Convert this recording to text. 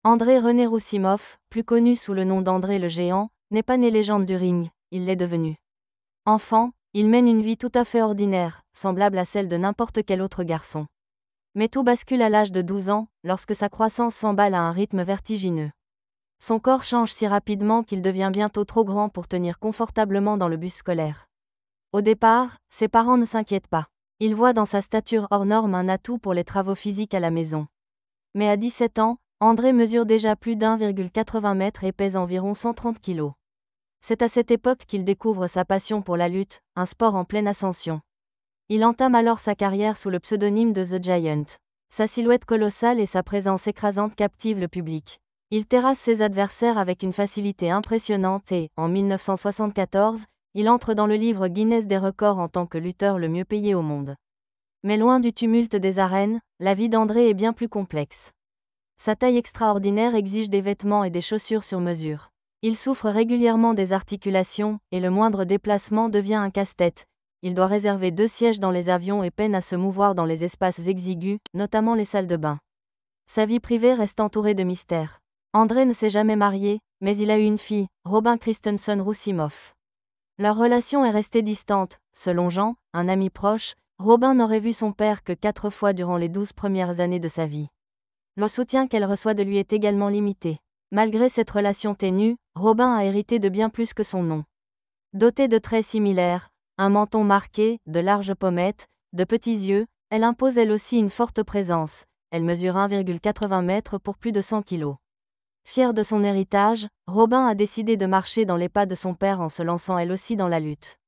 André René Roussimoff, plus connu sous le nom d'André le Géant, n'est pas né légende du ring, il l'est devenu. Enfant, il mène une vie tout à fait ordinaire, semblable à celle de n'importe quel autre garçon. Mais tout bascule à l'âge de 12 ans, lorsque sa croissance s'emballe à un rythme vertigineux. Son corps change si rapidement qu'il devient bientôt trop grand pour tenir confortablement dans le bus scolaire. Au départ, ses parents ne s'inquiètent pas. Ils voient dans sa stature hors norme un atout pour les travaux physiques à la maison. Mais à 17 ans, André mesure déjà plus d'1,80 m et pèse environ 130 kg. C'est à cette époque qu'il découvre sa passion pour la lutte, un sport en pleine ascension. Il entame alors sa carrière sous le pseudonyme de The Giant. Sa silhouette colossale et sa présence écrasante captivent le public. Il terrasse ses adversaires avec une facilité impressionnante et, en 1974, il entre dans le livre Guinness des records en tant que lutteur le mieux payé au monde. Mais loin du tumulte des arènes, la vie d'André est bien plus complexe. Sa taille extraordinaire exige des vêtements et des chaussures sur mesure. Il souffre régulièrement des articulations, et le moindre déplacement devient un casse-tête. Il doit réserver 2 sièges dans les avions et peine à se mouvoir dans les espaces exigus, notamment les salles de bain. Sa vie privée reste entourée de mystères. André ne s'est jamais marié, mais il a eu une fille, Robin Christensen Roussimoff. Leur relation est restée distante. Selon Jean, un ami proche, Robin n'aurait vu son père que 4 fois durant les 12 premières années de sa vie. Le soutien qu'elle reçoit de lui est également limité. Malgré cette relation ténue, Robin a hérité de bien plus que son nom. Dotée de traits similaires, un menton marqué, de larges pommettes, de petits yeux, elle impose elle aussi une forte présence. Elle mesure 1,80 m pour plus de 100 kg. Fière de son héritage, Robin a décidé de marcher dans les pas de son père en se lançant elle aussi dans la lutte.